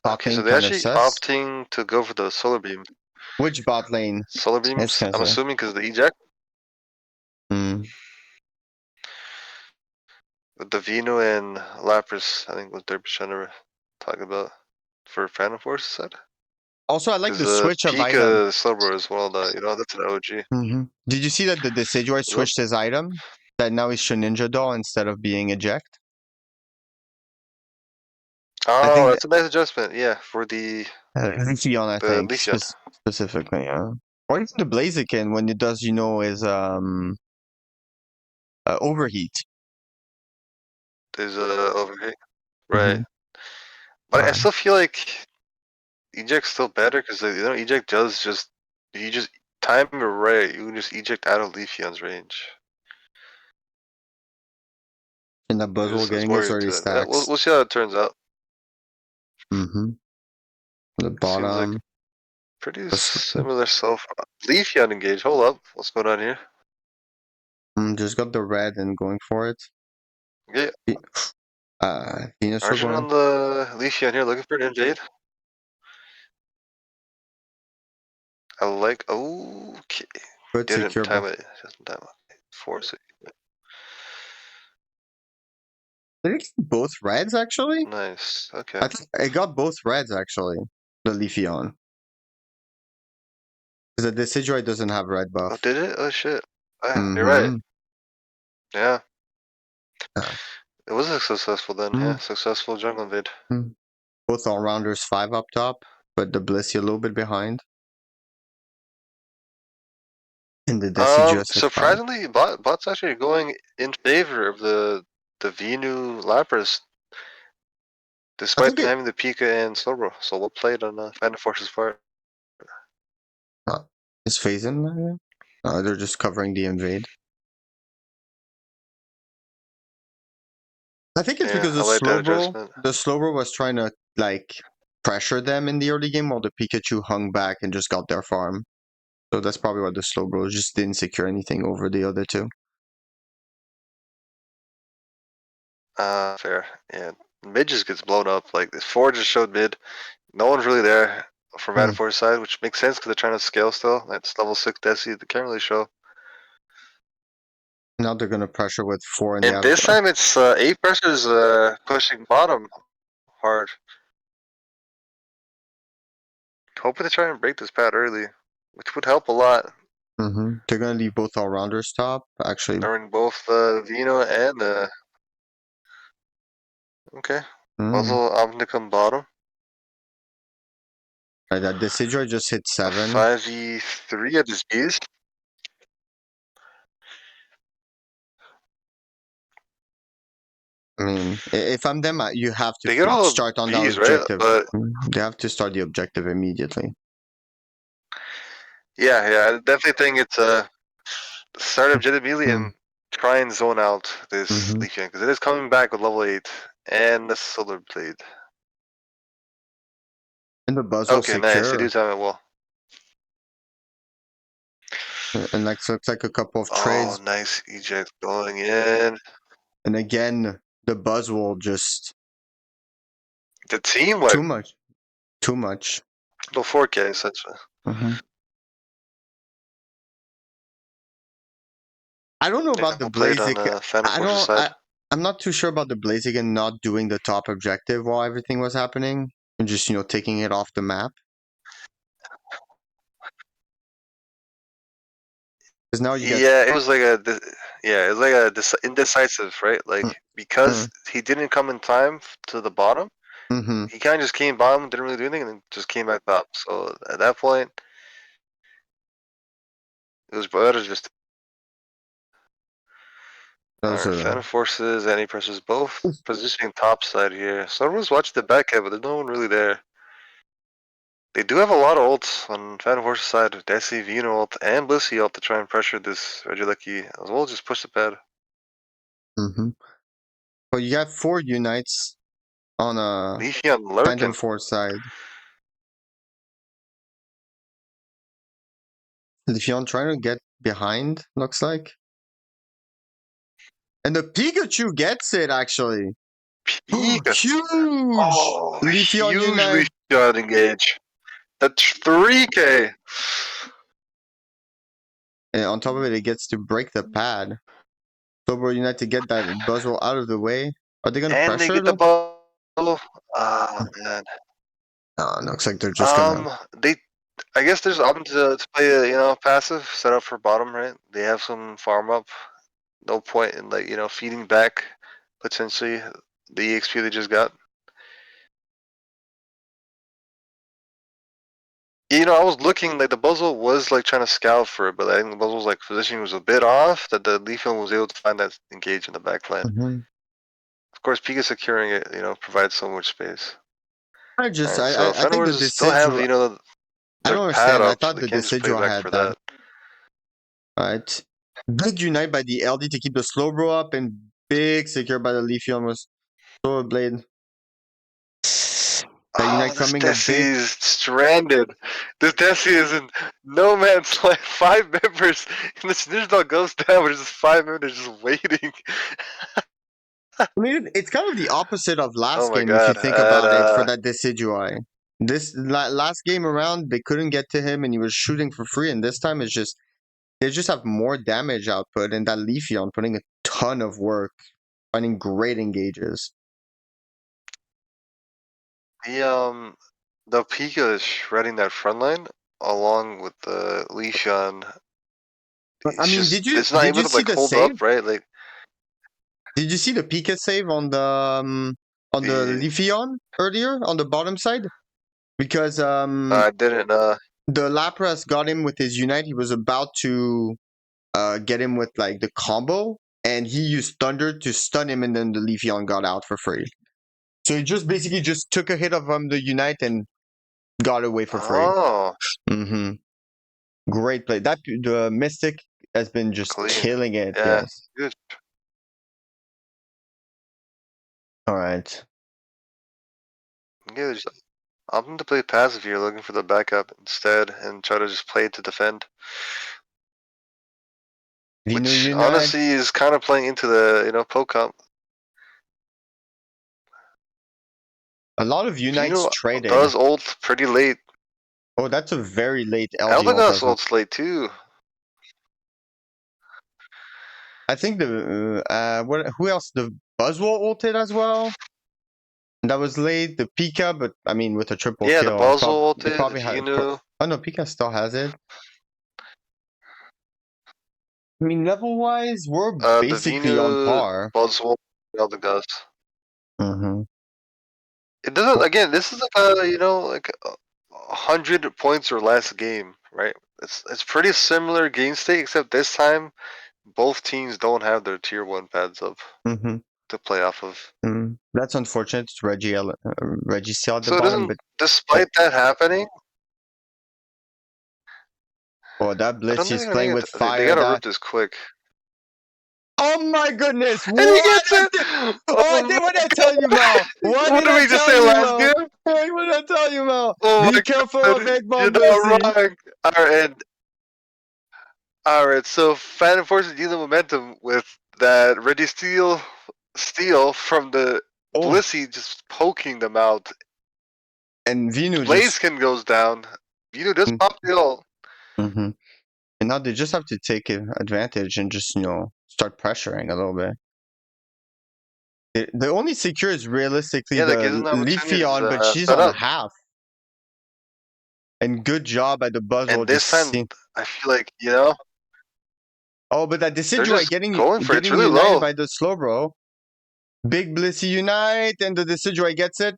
bot Okay, so lane they're can actually assess. opting to go for the solar beam. Which bot lane? Solar beams, I'm assuming because of the eject. Hmm. With the Vino and Lapras, I think what Derpy trying to talk about for Phantom Force side. Also, I like the Because switch of item. Pika Slowbro as well, that's an OG. Did you see that the Decidueye What's up? switched his item? That now he's Ninja Doll instead of being eject? I Oh, think that's a nice adjustment, yeah, for the Leafeon, I think, Leafeon. specifically, yeah. Or even the Blaziken when it does, is overheat. There's a overheat. Right. Mhm. But I still feel like eject's still better because eject does you just time it right, you can just eject out of Leafeon's range. And that Buzzwole getting his early to it. Yeah, stacks. we'll see how it turns out. The Seems like bottom. pretty similar so far. Leafeon engaged. Hold up. What's going on here? Just got the red and going for it. Yeah. Venusaur Arjun on the Leafeon here looking for an invade. I like. Okay. Good Didn't secure time ball. it. Doesn't time it. Force it. Did it get both reds actually? Nice. Okay. I think it got both reds actually. The Leafeon. Because the Decidueye doesn't have red buff. Oh, did it? Oh shit. You're right. Yeah. It was successful then. Yeah. Successful jungle invade. Both all-rounders 5 up top, but the Blissey a little bit behind. And the Decidueye at 5. Surprisingly, bot's actually going in favor of the Venu Lapras, despite them having the Pika and Slowbro. So we'll play it on Phantom Force's part. Is phase in there? They're just covering the invade. I think it's because the Slowbro was trying to pressure them in the early game while the Pikachu hung back and just got their farm. So that's probably why the Slowbro just didn't secure anything over the other two. Fair. Yeah. Mid just gets blown up. Like, this 4 just showed mid. No one's really there from Phantom Force's side, which makes sense because they're trying to scale still. That's level 6 Desi. They can't really show. Now they're going to pressure with 4 in the And this time it's 8 pressures pushing bottom hard. Hoping to try and break this pad early, which would help a lot. They're going to leave both all-rounders top, actually. Knowing both Vino and okay. Muzzle opting to come bottom. Right, that Decidueye just hit 7. 5v3 at his B's. I mean, if I'm them, you have to start on B's, that objective. Right? But they have to start the objective immediately. Yeah, I definitely think it's start objective immediately and try and zone out this Leafeon because it is coming back with level 8 and the Solar Blade. And the Buzzwole secure. Nice. They do time it well. And looks like a couple of trades. Oh, nice eject going in. And again, the Buzzwole just the teamwork. Too much. No 4K essentially. I don't know about the Blaziken. I'm not too sure about the Blaziken not doing the top objective while everything was happening and just taking it off the map. Because now you get it was like a indecisive, right? Like because he didn't come in time to the bottom, he kind of just came bottom, didn't really do anything, and then just came back up. So at that point, it was better just. Phantom Forces and he presses both positioning top side here. So everyone's watching the back end, but there's no one really there. They do have a lot of ults on Phantom Forces side, Desi, Vino ult, and Blissey ult to try and pressure this Regieleki as well. Just push the pad. Well, you got 4 unites on a Phantom Force side. Leafeon trying to get behind, looks like. And the Pikachu gets it, actually. Pikachu. Huge! Leafeon Unite. Gotta engage. That's 3K. And on top of it, it gets to break the pad. Slowbro Unite to get that Buzzwole out of the way. Are they gonna And they pressure get the though? ball. Ah, man. Looks like they're just gonna. I guess there's option to play passive set up for bottom, right? They have some farm up. No point in feeding back potentially the EXP they just got. I was looking like the Buzzle was like trying to scout for it, but I think the Buzzle's like positioning was a bit off. That the Leafeon was able to find that engage in the back line. Mhm. Of course, Pika securing it, provides so much space. I just, Alright, so I think the Fenwars still have Decidueye. I their don't pad understand. I up, so thought they the can't just play Decidueye back had for that. that. Alright. Big Unite by the LD to keep the Slowbro up, and big secure by the Leafeon was Sword Blade. That Unite This coming up Desi big. is stranded. This Desi is in no man's land. 5 members. And the Snitchdog goes down, but there's just 5 members just waiting. I mean, it's kind of the opposite of Oh last my game if you god. think about it for that Decidueye. This last game around, they couldn't get to him and he was shooting for free, and this time it's just they just have more damage output, and that Leafeon putting a ton of work, finding great engages. The Pika is shredding that front line along with the Leafeon. I It's mean, just it's not did you able to see like the hold save? up, right? Like Did you see the Pika save on the the Leafeon earlier on the bottom side? Because I didn't the Lapras got him with his Unite. He was about to get him with like the combo, and he used Thunder to stun him, and then the Leafeon got out for free. So he just basically just took a hit of the Unite and got away for free. Oh, Mm-hmm. Great play. That the Mystic has been just clean. killing it. Yeah. Yes. Good. All right. Yeah, just opting to play passive here, looking for the backup instead, and try to just play to defend. Vino Which Unite. honestly is kind of playing into the poke comp. A lot of Unites Vino traded. does ult pretty late. Oh, that's a very late LG ult Eldegoss as well. ults late too. I think the who else? The Buzzwole ulted as well. That was late. The Pika, but I mean with a triple Yeah, the kill, Buzzle they ulted, probably had. Vino. Oh no, Pika still has it. I mean, level wise, we're The basically on Vino, par. Buzzle, Eldegoss. Mm-hmm. It doesn't. Again, this is like like 100 points or less game, right? It's pretty similar game state, except this time both teams don't have their tier 1 pads up Mm-hmm. to play off of. That's unfortunate. It's Reggie still at the So it bottom, doesn't. but Despite that happening, oh, that I don't Blitz think is they're gonna playing get. with They fire. gotta That rip this quick. oh my goodness! And he What? gets it. Oh What did my I tell you, Mhal? What What did did I we just tell say you, last Mhal? game? What did I tell you, Mhal? Oh Be my careful of god, Egg you're Bomb not Blissey. wrong. Alright, so Phantom Force is dealing momentum with that ready steal from the Oh, Blissey just poking them out. and Vinu just. Blaziken goes down. Does pop the ult. Mm-hmm. And now they just have to take advantage and just start pressuring a little bit. The only secure is realistically Yeah, that gives the them the opportunity to just, Leafeon, but she's set on up. half. And good job at the Buzzwole And just this time, seeing. I feel like, Oh, but that they're Decidueye just going for it. It's getting really united low. by the Slowbro. Big Blissey Unite, and the Decidueye gets it.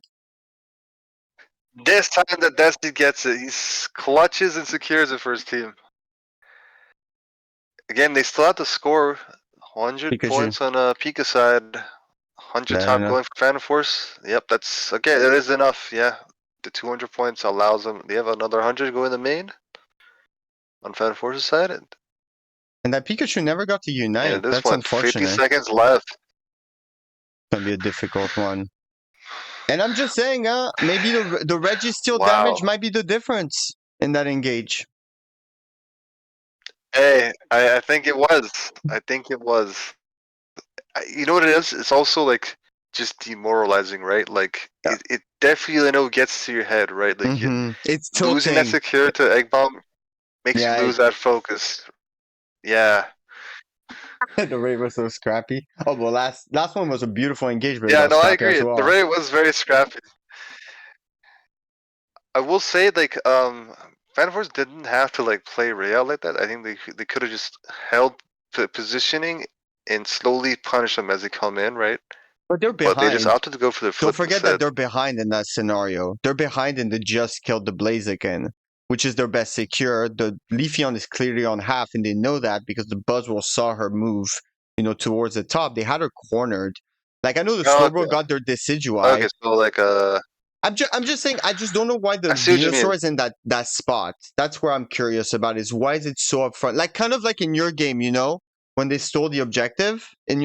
This time that Destiny gets it. He clutches and secures it for his team. Again, they still have to score 100 Pikachu. points on a Pika side. 100 That top enough. going for Phantom Force. Yep, that's okay. That is enough. Yeah, the 200 points allows them. They have another 100 go in the main on Phantom Force's side, and And that Pikachu never got to unite. there's That's what 50 unfortunate. seconds left. It's gonna be a difficult one. And I'm just saying, maybe the Registeel damage Wow. might be the difference in that engage. Hey, I think it was. I think it was. You know what it is? It's also like just demoralizing, right? Like it definitely gets to your head, right? Like it's losing that tilting. secure to egg bomb makes you Yeah, lose that focus. Yeah. the raid was so scrappy. Oh, well, last one was a beautiful engagement. It Yeah, got no, I scrappy as agree. The well. raid was very scrappy. I will say, like, Fan Force didn't have to like play Ray out like that. I think they could have just held the positioning and slowly punish them as they come in, right? But they're But they just behind. opted to go for the Don't flip forget that instead. they're behind in that scenario. They're behind and they just killed the Blaziken, which is their best secure. The Leafeon is clearly on half, and they know that because the Buzzwole saw her move, towards the top. They had her cornered. Like, I know the Oh, Slowbro got their Decidui. okay, so like I'm just saying, I just don't know why the I see what you mean. Venusaur is in that spot. That's where I'm curious about, is why is it so up front? Like, kind of like in your game, when they stole the objective in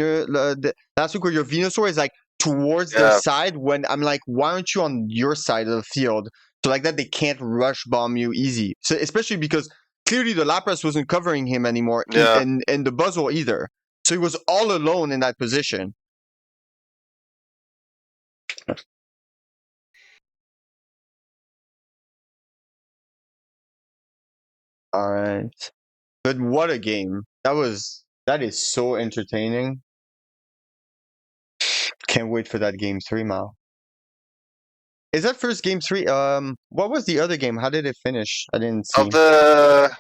last week, where your Venusaur is like towards their Yeah, side, when I'm like, why aren't you on your side of the field? So like that they can't rush bomb you easy. So especially because clearly the Lapras wasn't covering him anymore, yeah. and the Buzzwole either. So he was all alone in that position. All right. But what a game. That is so entertaining. Can't wait for that game 3, Mhal. Is that first game 3? What was the other game? How did it finish? I didn't see. Of the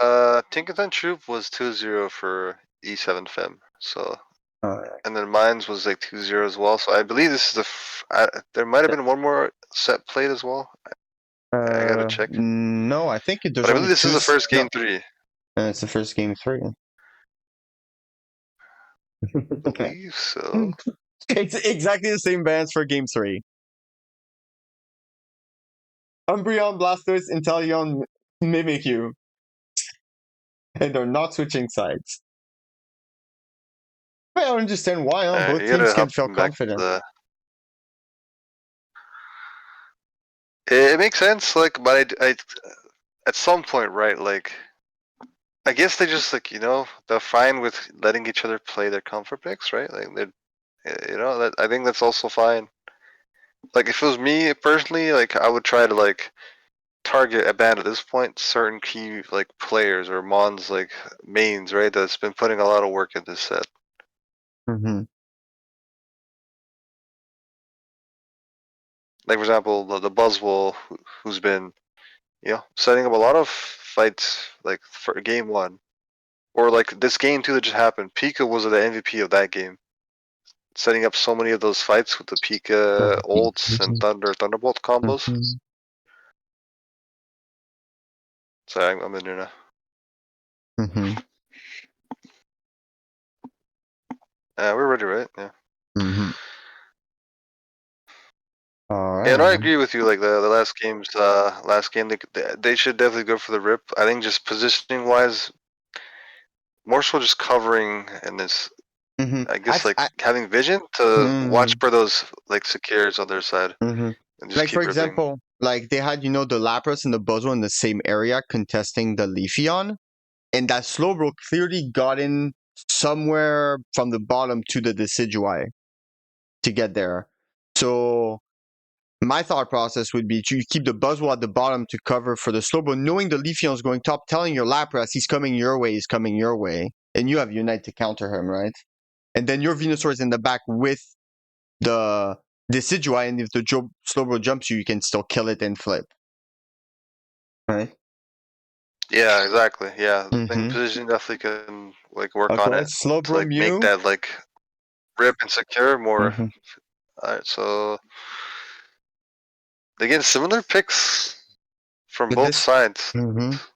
Tinkerton Troop was 2-0 for E7 Fem. So and then mines was like 2-0 as well. So I believe this is there might have been one more set played as well. I gotta check. No, I think But there's I believe only this two. is the first No, game 3. it's the first game 3. I believe so. It's exactly the same bands for game 3. Umbreon, Blastoise, Inteleon, Mimikyu. And they're not switching sides. I don't understand why, both You teams gotta can hop feel back to confident. the. It makes sense, like, but I at some point, right? Like, I guess they just like they're fine with letting each other play their comfort picks, right? Like that I think that's also fine. Like if it was me personally, like I would try to like target a band at this point certain key like players or mons like mains, right? That's been putting a lot of work in this set. Mm-hmm. Like for example, the Buzzwole, who's been setting up a lot of fights like for game 1. Or like this game 2 that just happened. Pika was the MVP of that game. Setting up so many of those fights with the Pika ults and Thunderbolt combos. Mm-hmm. Sorry, I'm in here now. Mm-hmm. We're ready, right? Yeah. Mm-hmm. All right. Yeah, no, I agree with you. Like the last game, they should definitely go for the rip. I think just positioning wise, more so just covering and this. Mm-hmm. I guess like having vision to watch for those like secures on their side mm-hmm. and just Like, keep for ripping. example, like they had, the Lapras and the Buzzwole in the same area contesting the Leafeon, and that Slowbro clearly got in somewhere from the bottom to the Decidui to get there. So my thought process would be to keep the Buzzwole at the bottom to cover for the Slowbro, knowing the Leafeon is going top, telling your Lapras he's coming your way, and you have Unite to counter him, right? And then your Venusaur is in the back with the Decidui, and if the Slowbro jumps you, you can still kill it and flip. Right? Yeah, exactly. Yeah, I think Mm-hmm. positioning definitely can like work on Okay, it to Slowbro like make Mew. that like rip and secure more. Mm-hmm. Alright, so again, similar picks from But both this, sides.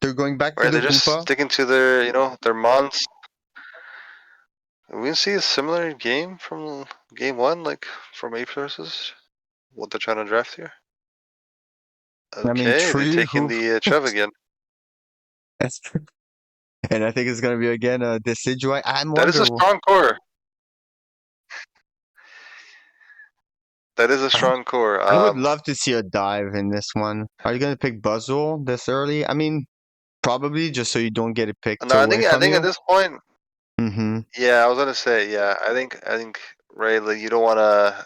they're going back for Right, the they're just Hoopa. sticking to their their mons. We can see a similar game from game 1, like from Ape Sources. What they're trying to draft here. I mean, Okay, they're Tree taking Hoop. the Trev again. That's true. And I think it's gonna be again a Decidui. I'm That is a wondering. strong core. That is a strong core. I would love to see a dive in this one. Are you gonna pick Buzzwole this early? I mean, probably just so you don't get it picked No, away I from think at you. this point, Mm-hmm. yeah, I was gonna say, yeah, I think right? Like you don't want to.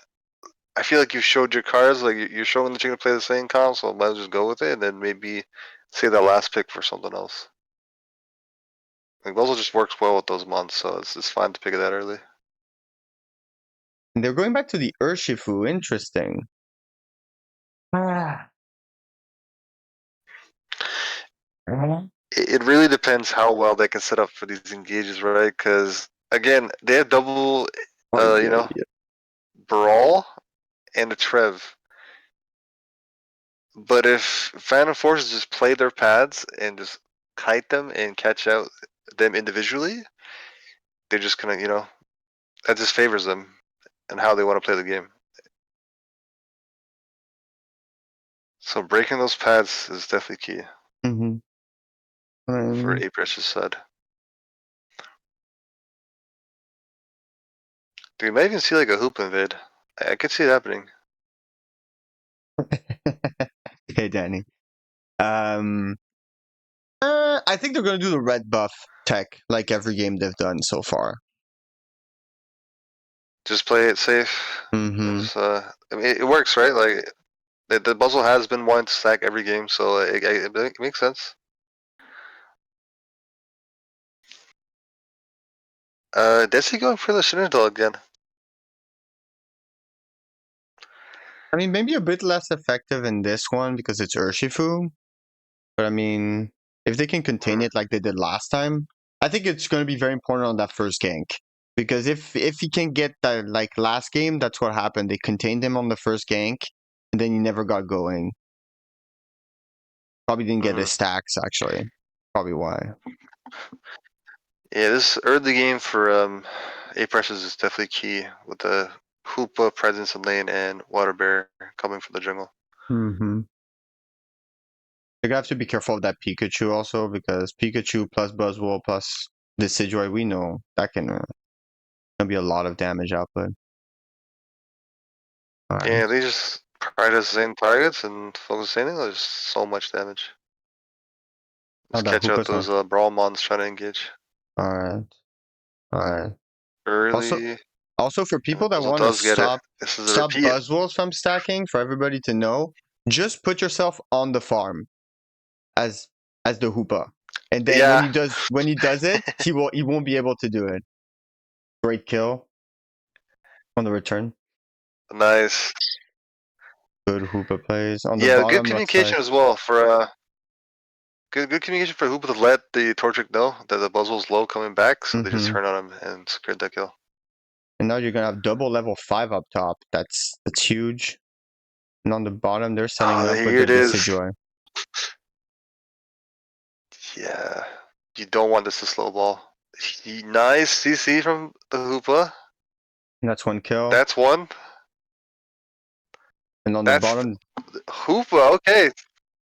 I feel like you showed your cards, like you're showing that you're gonna play the same comp, so might as well just go with it, and then maybe save that last pick for something else. Like Buzzle just works well with those months, so it's fine to pick it that early. And they're going back to the Urshifu. Interesting. It really depends how well they can set up for these engages, right? Because again, they have double, you know, brawl and a Trev. But if Phantom Forces just play their pads and just kite them and catch out them individually, they're just gonna, that just favors them and how they want to play the game. So breaking those pads is definitely key for Apress's side. Dude, you might even see like a hoop invade. I could see it happening. Hey, Danny. I think they're gonna do the red buff tech like every game they've done so far. Just play it safe. I mean, it works, right? Like the Buzzle has been wanting to stack every game, so it makes sense. Desi going for the Citadel again. I mean, maybe a bit less effective in this one because it's Urshifu. But I mean, if they can contain it like they did last time, I think it's going to be very important on that first gank. Because if he can get that, like last game, that's what happened. They contained him on the first gank, and then he never got going. Probably didn't get his stacks, actually. Probably why. Yeah, this early game for Apress's is definitely key with the Hoopa presence in lane and Water Bear coming from the jungle. You're gonna have to be careful of that Pikachu also, because Pikachu plus Buzzwole plus Decidueye, we know that can be a lot of damage output. Yeah, they just pride the same targets and focus on anything. There's so much damage. Just catch out those brawl mons trying to engage. Alright. Early. Also for people that want to stop Buzzwoles from stacking, for everybody to know, just put yourself on the farm as the Hoopa. And then when he does it, he won't be able to do it. Great kill on the return. Nice. Good Hoopa plays on the bottom. Good communication as well for good communication for Hoopa to let the Torchic know that the Buzzwole's low coming back, so they just turn on him and secured that kill. And now you're gonna have double level 5 up top. That's huge. And on the bottom, they're setting up with the Decidueye. Yeah, you don't want this to slow ball. Nice CC from the Hoopa. That's one kill. That's one. And on the bottom, Hoopa. Okay,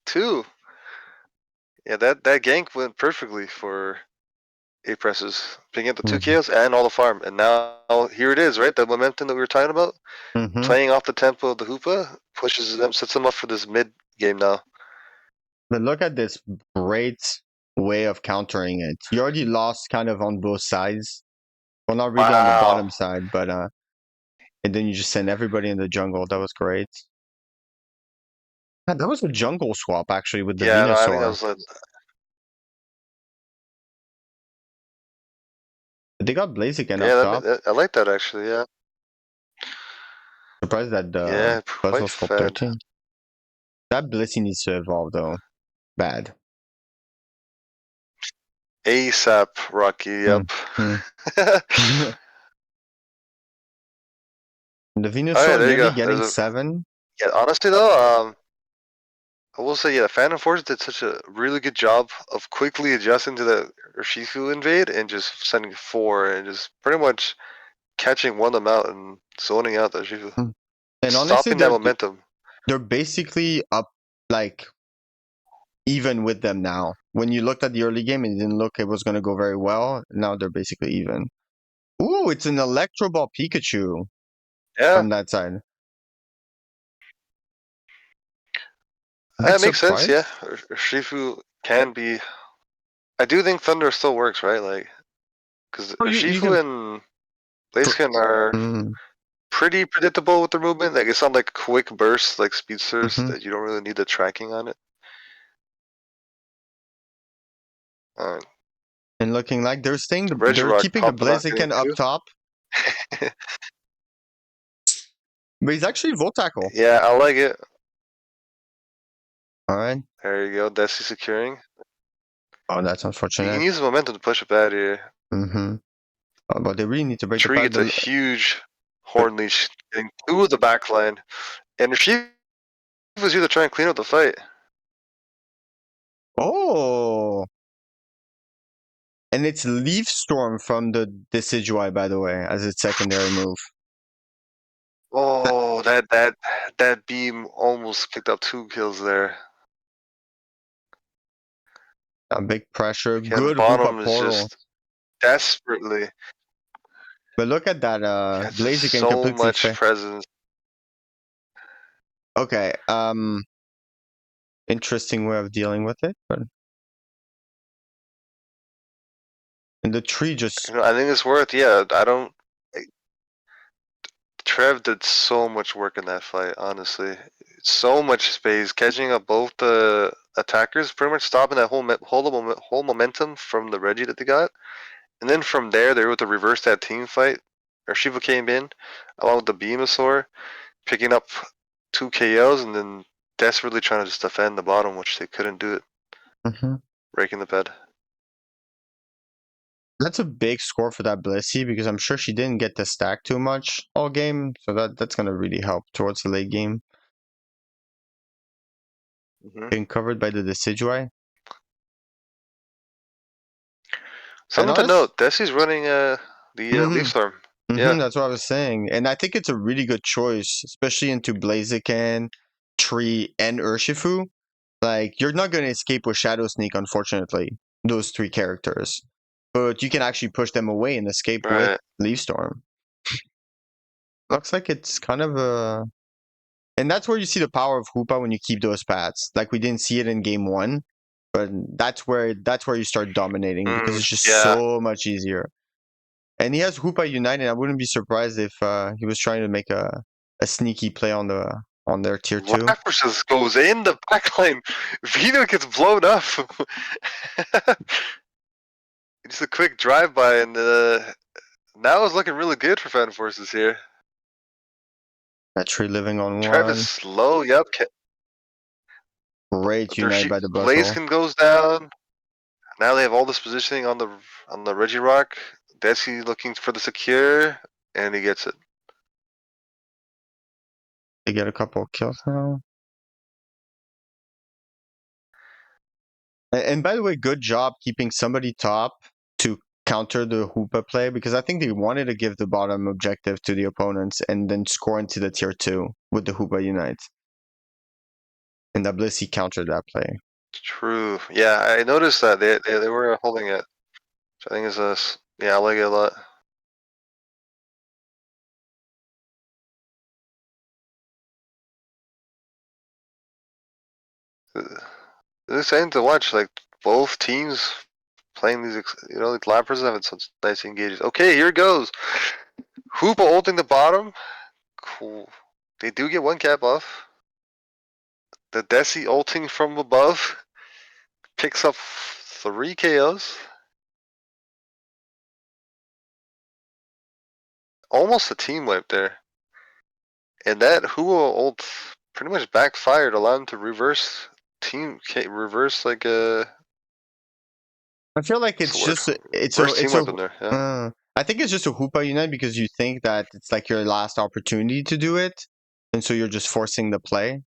two. Yeah, that gank went perfectly for Apress's, picking up the 2 kills and all the farm. And now here it is, right? The momentum that we were talking about, playing off the tempo of the Hoopa, pushes them, sets them up for this mid game now. But look at this great way of countering it. You already lost kind of on both sides. Well, not really on the bottom side, but and then you just send everybody in the jungle. That was great. Yeah, that was a jungle swap actually with the Venusaur. No, I think that was They got Blaze again up top. I like that actually, yeah. Surprised that Buzzwole scope 13. That Blissey needs to evolve though. Bad. ASAP, Rocky, yep. The Venusaur nearly getting 7. Yeah, honestly though, I will say, Phantom Force did such a really good job of quickly adjusting to the Urshifu invade and just sending 4 and just pretty much catching one of them out and zoning out the Urshifu. And honestly, stopping that momentum. They're basically up, like, even with them now. When you looked at the early game, it didn't look it was going to go very well. Now they're basically even. Ooh, it's an Electro Ball Pikachu from that side. That makes sense, yeah. Urshifu can be... I do think Thunder still works, right? Like, because Urshifu and Blaziken are pretty predictable with their movement. Like it's not like quick bursts like speedsters that you don't really need the tracking on it. And looking like they're Regirock keeping the popping off Blaziken up too. top. But he's actually Volt Tackle. Yeah, I like it. Alright. There you go. Desi securing. Oh, that's You unfortunate. can use the momentum to push it out here. But they really need to break Tree the gets a huge horn leash getting through the back line. And she was here to try and clean up the fight. Oh! And it's Leaf Storm from the Decidueye, by the way, as its secondary move. Oh, that beam almost picked up 2 kills there. A big pressure. Again, Good bottom Hoopa is portal. just desperately. But look at that Blaziken so completely much presence. Okay, interesting way of dealing with it, but and the tree just I think it's worth. Yeah, I don't. Trev did so much work in that fight. Honestly, so much space, catching up both the attackers, pretty much stopping that whole momentum from the Reggie that they got, and then from there they were able to reverse that team fight. Shiva came in along with the Venusaur, picking up 2 KOs, and then desperately trying to just defend the bottom, which they couldn't do it. Breaking the bed. That's a big score for that Blissey because I'm sure she didn't get to stack too much all game, so that's gonna really help towards the late game. Being covered by the Decidueye. Something to note, Desi's running the Leaf Storm. Yeah. That's what I was saying. And I think it's a really good choice, especially into Blaziken, Tree, and Urshifu. Like, you're not going to escape with Shadow Sneak, unfortunately, those 3 characters. But you can actually push them away and escape with Leaf Storm. Looks like it's kind of a... And that's where you see the power of Hoopa when you keep those paths. Like, we didn't see it in game 1, but that's where you start dominating because it's just so much easier. And he has Hoopa Unite, and I wouldn't be surprised if he was trying to make a sneaky play on their tier 2. Rapper just goes in the backline. Vino gets blown up. Just a quick drive-by, and now it's looking really good for Phantom Forces here. That Tree living on Travis 1. Slow, yep. Great Unite by the Blaziken goes down. Now they have all this positioning on the Regirock. Desi looking for the secure, and he gets it. They get a couple of kills now. And by the way, good job keeping somebody top to counter the Hoopa play, because I think they wanted to give the bottom objective to the opponents and then score into the tier 2 with the Hoopa Unite. And that Blissey countered that play. True. Yeah, I noticed that they were holding it. Which I think is I like it a lot. It's exciting to watch, like both teams playing these, like Lampers having such nice engages. Okay, here it goes. Hoopa holding the bottom. Cool. They do get 1 cap off. The Desi ulting from above picks up 3 KOs. Almost a team wipe there. And that Hua ult pretty much backfired, allowed him to reverse like a. I feel like it's just I think it's just a Hoopa Unite because you think that it's like your last opportunity to do it, and so you're just forcing the play.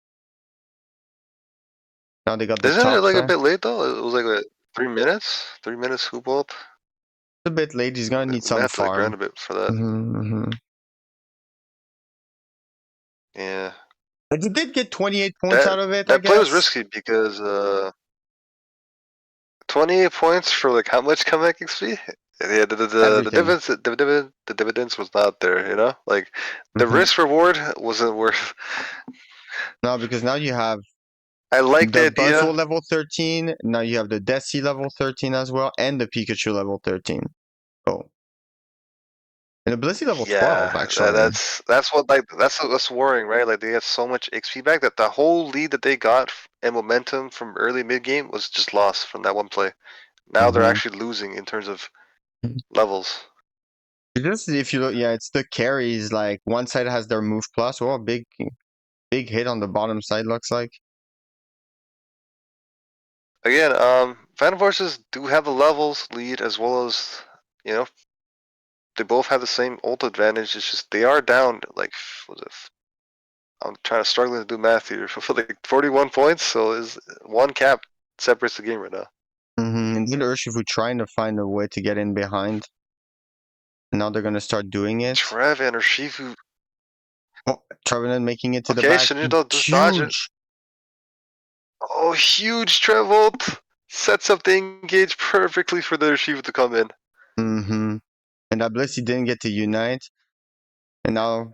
Now they got the Isn't top it like side. a bit late though? It was like 3 minutes. 3 minutes Hoopa ult. It's a bit late. He's gonna need some have to farm. grind a bit for that. Yeah. But he did get 28 points out of it. That play was risky because 28 points for like how much comeback XP? Yeah, the dividends was not there, you know? Like the risk reward wasn't worth. No, because now you have I like the idea. Buzzwole level 13, now you have the Desi level 13 as well, and the Pikachu level 13. Oh. And the Blissey level 12, Yeah, actually. that's what like that's worrying, right? Like they get so much XP back that the whole lead that they got and momentum from early mid game was just lost from that one play. Now they're actually losing in terms of levels. Just if you look, yeah, it's the carries. Like one side has their move plus. Oh, big hit on the bottom side looks like. Again, Phantom Forces do have the levels lead as well as they both have the same ult advantage. It's just they are down like was it? I'm struggling to do math here for like 41 points. So is one cap separates the game right now. And then Urshifu trying to find a way to get in behind. Now they're gonna start doing it. Treven or Shifu. Oh, Trevenant making it to the Okay, back. Shinjito just dodge it. Huge. Oh, huge Trevolt sets up the engage perfectly for the Shifu to come in. And that Blissey didn't get to unite. And now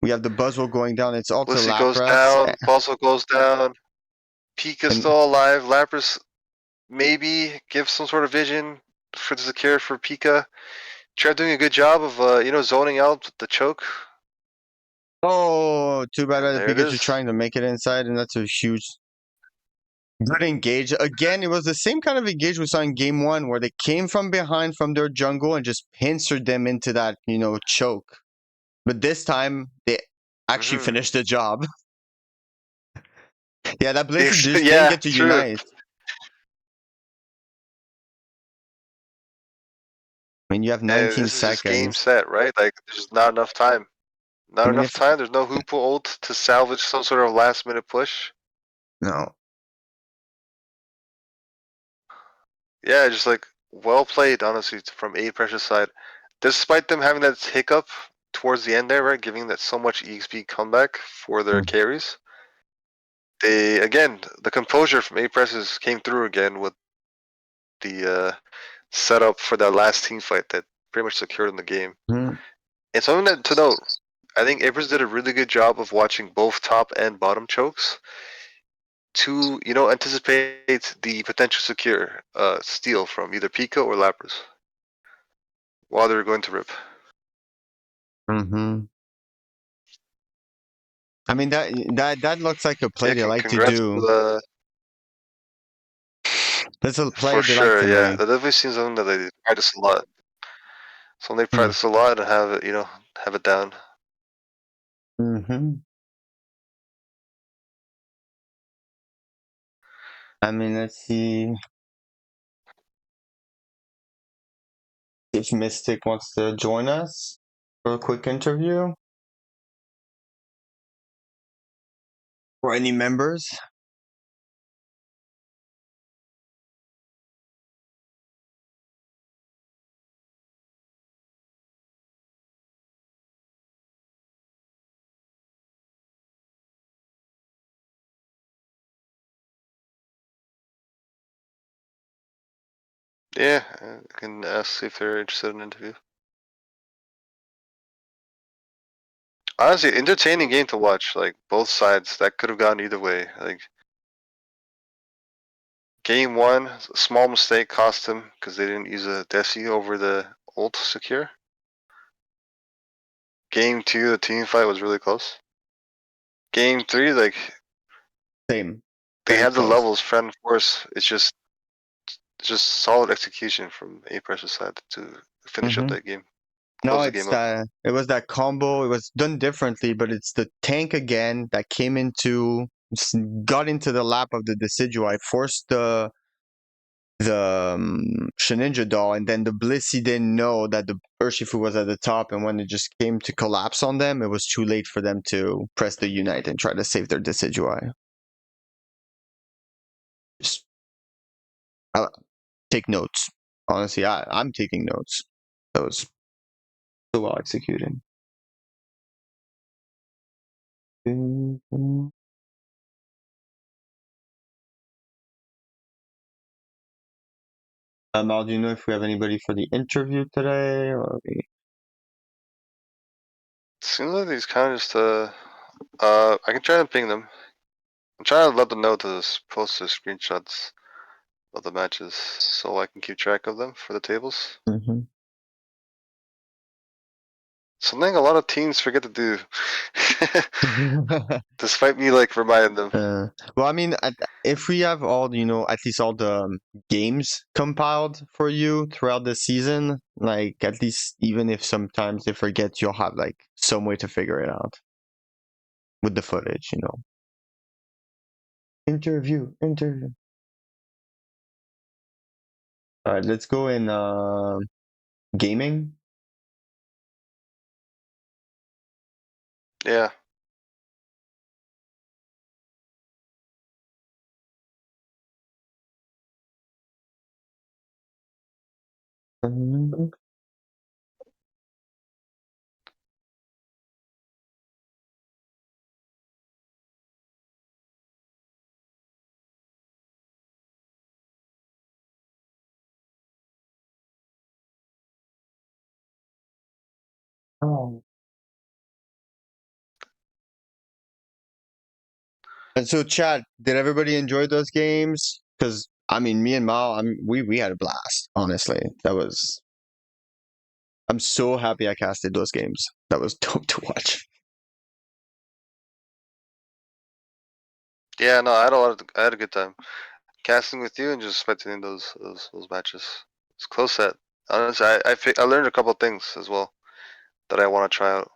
we have the Buzzwole going down. It's all to Blissey goes Lapras. down, Balso goes down, Pika's And still alive, Lapras maybe gives some sort of vision for the secure for Pika. Trev doing a good job of zoning out the choke. oh, too bad And that there it Pikachu is. trying to make it inside, and that's a huge good engage. Again, it was the same kind of engage we saw in game one where they came from behind from their jungle and just pincered them into that, choke. But this time they actually finished the job. Yeah, that Blissey just didn't Yeah, get to true. unite. I mean, you have And 19 this is just game seconds. set, right? Like there's just not enough time. Not I mean, enough time. There's no Hoopo ult to salvage some sort of last minute push. no. Yeah, just like well played, honestly, from A Precious side. Despite them having that hiccup towards the end there, right, giving that so much EXP comeback for their carries. They again, the composure from A Precious came through again with the setup for that last team fight that pretty much secured in the game. And something that to note, I think A Precious did a really good job of watching both top and bottom chokes to anticipate the potential secure steal from either Pika or Lapras while they were going to rip. I mean that looks like a play Yeah, they like to congrats to do. the That's a play for they like sure. to Yeah, make. that definitely seems something that they practice a lot. So they practice a lot and have it, have it down. I mean, let's see if Mystic wants to join us for a quick interview. Or any members. Yeah, I can ask if they're interested in an interview. Honestly, entertaining game to watch. Like both sides, that could have gone either way. Like game one, a small mistake cost them because they didn't use a Desi over the ult secure. Game two, the team fight was really close. Game three, like Same. they Very have the close. levels. Friend force. It's just solid execution from A Precious side to finish up that game, No, close the game up. it was that combo. It was done differently, but it's the tank again that came into got into the lap of the Decidueye, forced the Shedinja doll, and then the Blissey didn't know that the Urshifu was at the top, and when it just came to collapse on them, it was too late for them to press the Unite and try to save their Decidueye. Just take notes. Honestly, I'm taking notes. That was so well executed. Mhal, do you know if we have anybody for the interview today? Or Seems like these kind of just I can try to ping them. I'm trying to let them know to post the screenshots of the matches so I can keep track of them for the tables. Something a lot of teams forget to do. Despite me like reminding them. Well, I mean, if we have all, at least all the games compiled for you throughout the season, like at least even if sometimes they forget, you'll have like some way to figure it out with the footage, Interview. All right, let's go in gaming. Yeah. Oh. And so, Chad, did everybody enjoy those games? Because I mean, me and Mhal, we had a blast. Honestly, I'm so happy I casted those games. That was dope to watch. Yeah, no, I had a good time casting with you and just spectating those matches. It's close set. Honestly, I learned a couple things as well that I want to try out.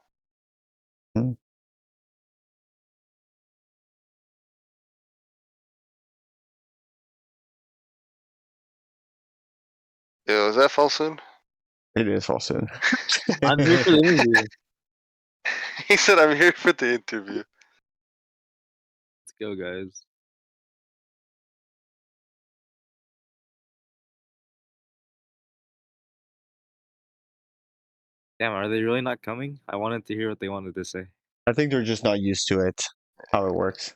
Yo, is that fall soon? It is fall soon. I'm here for the interview. He said, "I'm here for the interview." Let's go, guys. Damn, are they really not coming? I wanted to hear what they wanted to say. I think they're just not used to it, how it works.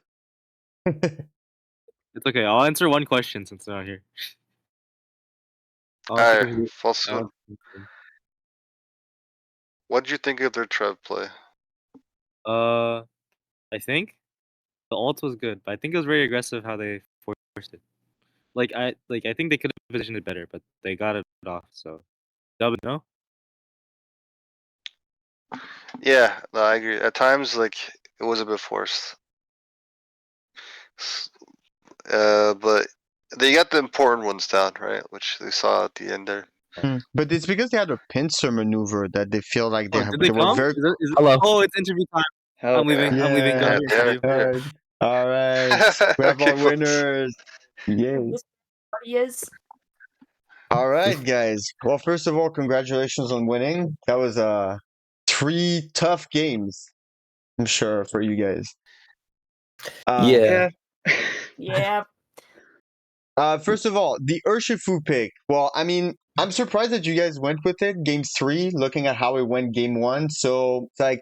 It's okay. I'll answer one question since they're not here. Alright, fall soon. What did you think of their Trev play? I think the ult was good, but I think it was very aggressive how they forced it. I think they could have positioned it better, but they got it off. So, no. Yeah, no, I agree. At times, like it was a bit forced. But they got the important ones down, right? Which they saw at the end there. But it's because they had a pincer maneuver that they feel like they, Did they were come? very. Hello. Oh, it's interview time. Hello. I'm leaving. Yeah. I'm leaving. Go ahead. All right. We have Okay, our winners. Yay. Is All right, guys. Well, first of all, congratulations on winning. That was 3 tough games, I'm sure, for you guys. Yeah. yeah. First of all, the Urshifu pick. Well, I mean, I'm surprised that you guys went with it. Game 3, looking at how it went game 1. So it's like,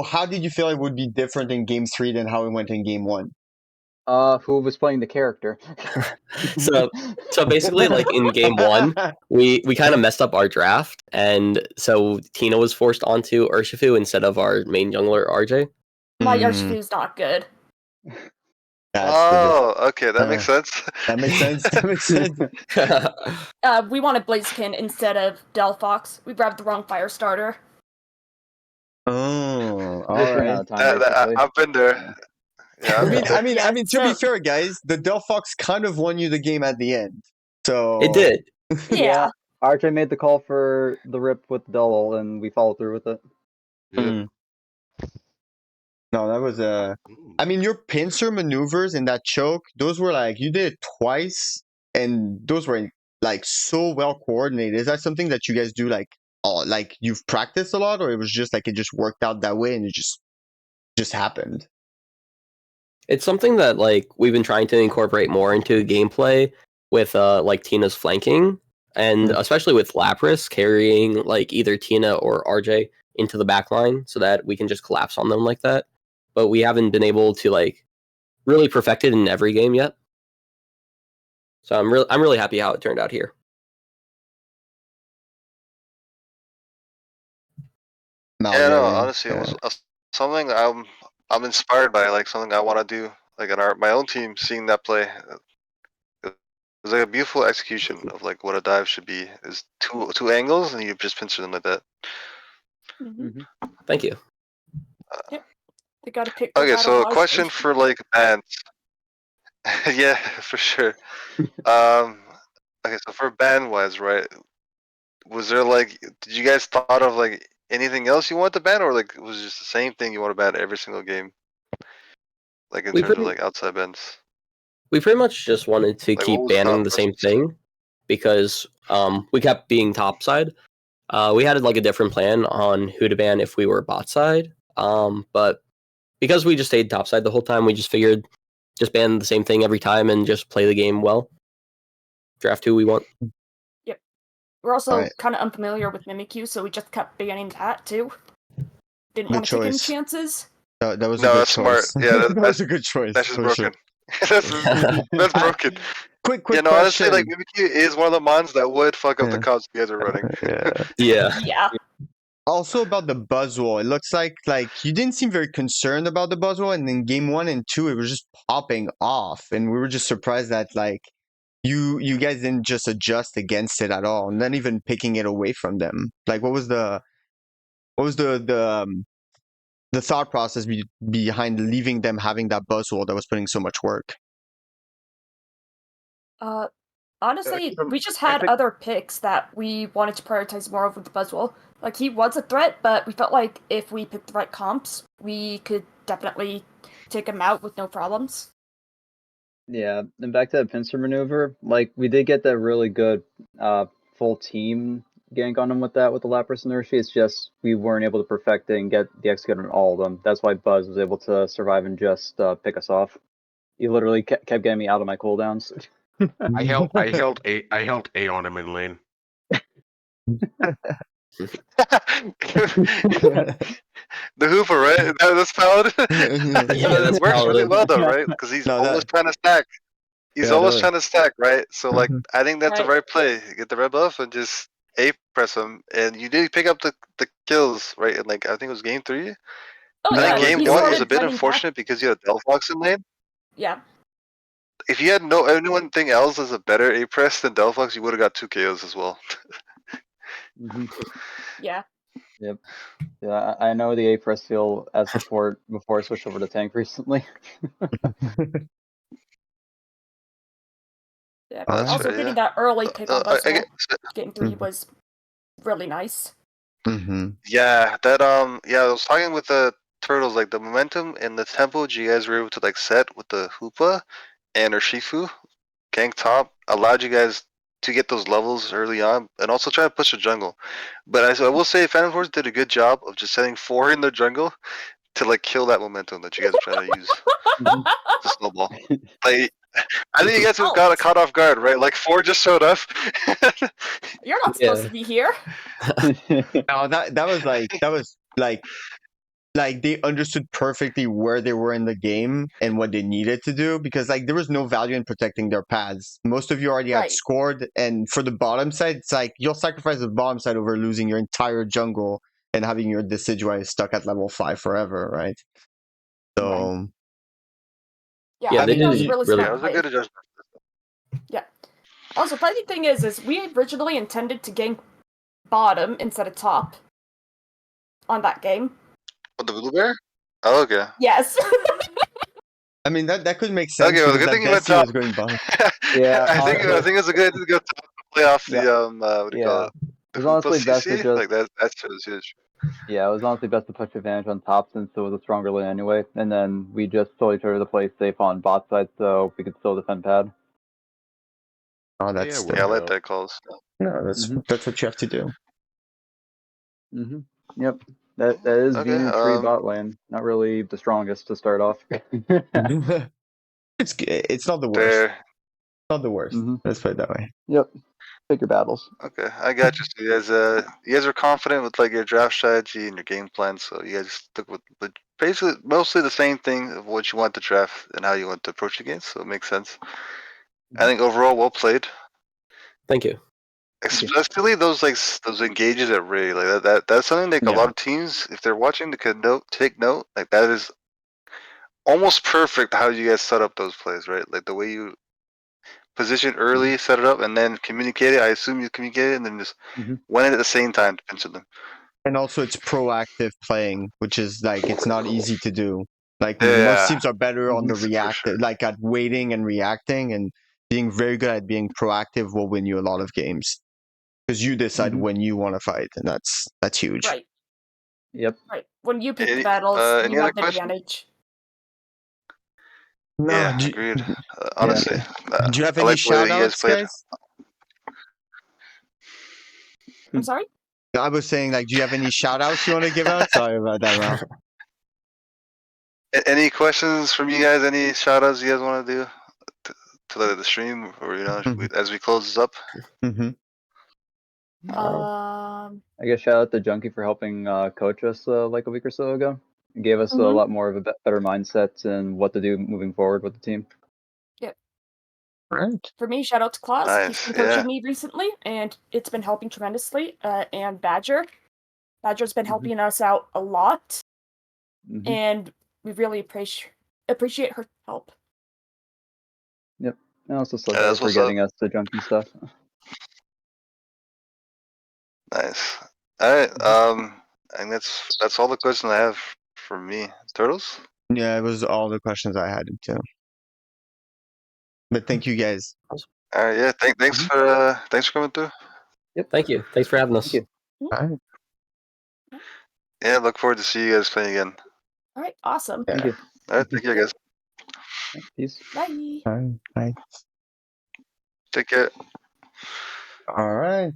how did you feel it would be different in game 3 than how it went in game 1? Who was playing the character? So basically, like in game 1, we kind of messed up our draft, and so Tina was forced onto Urshifu instead of our main jungler RJ. My Urshifu's not good. okay, that makes sense. That makes sense. That makes sense. We wanted Blaziken instead of Delphox. We grabbed the wrong fire starter. Oh, all right. I've been there. Yeah, I mean, to be fair, guys, the Delphox kind of won you the game at the end. So it did. Yeah. RJ made the call for the rip with the double, and we followed through with it. Yeah. No, that was I mean, your pincer maneuvers in that choke, those were like, you did it twice, and those were like so well coordinated. Is that something that you guys do like you've practiced a lot, or it was just like it just worked out that way and it just happened? It's something that like we've been trying to incorporate more into gameplay with like Tina's flanking, and especially with Lapras carrying like either Tina or RJ into the back line so that we can just collapse on them like that. But we haven't been able to like really perfect it in every game yet. So I'm really happy how it turned out here. Yeah, no, honestly, it was something I'm inspired by, like something I want to do, like in my own team. Seeing that play, it was like a beautiful execution of like what a dive should be. Is two angles, and you just pincer them like that. Thank you. They gotta pick their Okay, battle so a wisely. question for like bans. Yeah, for sure. Okay, so for ban wise, right? Was there like, did you guys thought of like anything else you want to ban, or like was it just the same thing you want to ban every single game? Like in terms of like outside bans. We pretty much just wanted to Like, what keep was the banning thought the same process? thing because we kept being top side. We had like a different plan on who to ban if we were bot side. But because we just stayed top side the whole time, we just figured just ban the same thing every time and just play the game well. Draft who we want. Yep. We're also Right. kind of unfamiliar with Mimikyu, so we just kept banning that too. Didn't Good want to take any choice. chances. That was No, a good that's smart. choice. Yeah, that was a good choice. That's just for sure. broken. that's broken. Quick Yeah, no, honestly, question. like Mimikyu is one of the mons that would fuck up the Yeah. comps you guys are running. Yeah. Yeah. Also about the Buzzwole, it looks like you didn't seem very concerned about the Buzzwole, and in game 1 and 2 it was just popping off, and we were just surprised that like you guys didn't just adjust against it at all, not even picking it away from them. Like what was the thought process behind leaving them having that Buzzwole that was putting so much work? Honestly, we just had other picks that we wanted to prioritize more over the Buzzwole. Like, he was a threat, but we felt like if we picked the right comps, we could definitely take him out with no problems. Yeah, and back to that pincer maneuver, like, we did get that really good full team gank on him with the Lapras and Urshi. It's just we weren't able to perfect it and get the execute on all of them. That's why Buzz was able to survive and just pick us off. He literally kept getting me out of my cooldowns. I held A on him in lane. The Hoover, right? That's Paladin. Yeah, that's It works really Paladin. well though, right? Because he's No, always trying to stack. He's always totally. trying to stack, right? So like, I think that's the Right. right play. Get the red buff and just A press him, and you did pick up the kills, right? And like, I think it was game 3. Oh, I yeah, think game he 1 was a started bit fighting unfortunate because you had Delphox in lane. Yeah. If you had anything else as a better A press than Delphox, you would have got 2 KOs as well. Yeah. Yep. Yeah, I know the A press feel as support before I switched over to tank recently. Yeah. All right. Also, fair, getting yeah. that early pick on I Buzzwole, guess- game 3 was really nice. Mm-hmm. Yeah, that yeah, I was talking with the turtles, like the momentum and the tempo you guys were able to like set with the Hoopa and Urshifu gank top allowed you guys to get those levels early on and also try to push the jungle. But I will say Phantom Force did a good job of just setting 4 in the jungle to like kill that momentum that you guys are trying to use to snowball. Like I think you guys Oh. got caught off guard, right? Like 4 just showed up. You're not supposed to be here. No, that was like they understood perfectly where they were in the game and what they needed to do, because like there was no value in protecting their paths. Most of you already had Right. scored, and for the bottom side, it's like you'll sacrifice the bottom side over losing your entire jungle and having your Decidueye stuck at level 5 forever, right? So Yeah, Yeah, I they think that was did really really- Yeah, it smart was a play. good adjustment. Yeah. Also, funny thing is we originally intended to gank bottom instead of top on that game. Oh, the blue bear? Oh, okay. Yes. I mean that could make sense Okay, well, the because good that thing you went Desi top. was going bottom. Yeah, I think it's a good top to play off the what do you call Yeah. it? It The was honestly Hoopa best to CC? just Like that's huge. Yeah, it was honestly best to push advantage on top since it was a stronger lane anyway, and then we just slowly tried to play safe on bot side so we could still defend pad. Oh, that's Yeah, I like that calls. no, that's what you have to do. Yep. That is Okay, being tree bot lane. Not really the strongest to start off. It's not the worst. Fair. Not the worst. Let's put it that way. Yep. Pick your battles. Okay, I got you. So you guys are confident with like your draft strategy and your game plan, so you guys stuck with basically mostly the same thing of what you want to draft and how you want to approach the game, so it makes sense. I think overall well played. Thank you. Especially those those engages at Ray, like that's something like a lot of teams, if they're watching, they could take note. Like that is almost perfect how you guys set up those plays, right? Like the way you position early, set it up, and then communicate it. I assume you communicate it and then just went in at the same time to pinch them. And also it's proactive playing, which is like it's not easy to do. Like Yeah, most teams are better on the for reactive, sure. like at waiting and reacting, and being very good at being proactive will win you a lot of games. Because you decide when you want to fight, and that's huge. Right. Yep. Right. When you pick Any- the battles, any you other have the questions? advantage. No, Yeah, do, agreed. Honestly, do you have I any like the way that shout you guys outs, played. guys? I'm sorry? I was saying, like, do you have any shout outs you want to give out? Sorry about that, Mhal. Any questions from you guys? Any shout outs you guys want to do to the stream, or as we close this up? Mm-hmm. I guess shout out to Junkie for helping coach us like a week or so ago. He gave us a lot more of a better mindset and what to do moving forward with the team. Yep. Right. For me, shout out to Klaus. Nice, He's been coaching yeah. me recently, and it's been helping tremendously. And Badger. Badger's been helping us out a lot, and we really appreciate her help. Yep. And also Yeah, that's for what's getting up. us the Junkie stuff. Nice. All right. I think that's all the questions I have for me. Turtles? Yeah, it was all the questions I had too. But thank you guys. All right. Yeah. Thanks for coming through. Yep. Thank you. Thanks for having us. Thank you. All right. Yeah. Look forward to see you guys playing again. All right, awesome. Thank you. All right. Thank you guys. Peace. Bye. All right. Bye. Take care. All right.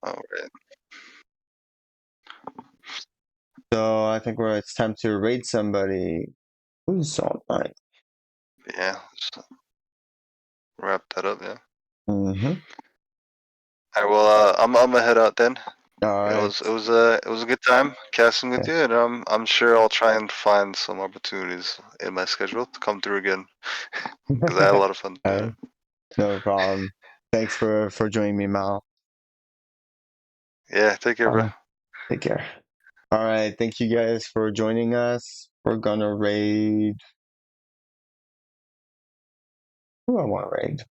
All right. So I think it's time to raid somebody. Who's online? Yeah. Just wrap that up. Yeah. Mm-hmm. All right. Well, I'm gonna head out then. All right. It was a good time casting with you, and I'm sure I'll try and find some opportunities in my schedule to come through again because I had a lot of fun doing it. No problem. Thanks for joining me, Mhal. Yeah, take care, bro. Take care. All right, thank you guys for joining us. We're gonna raid. Who I want to raid?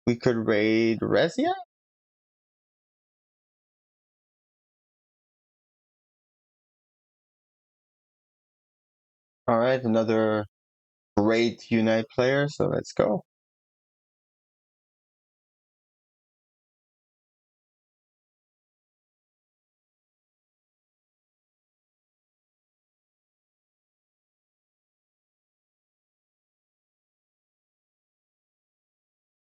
We could raid Resia. All right, another great Unite player. So let's go.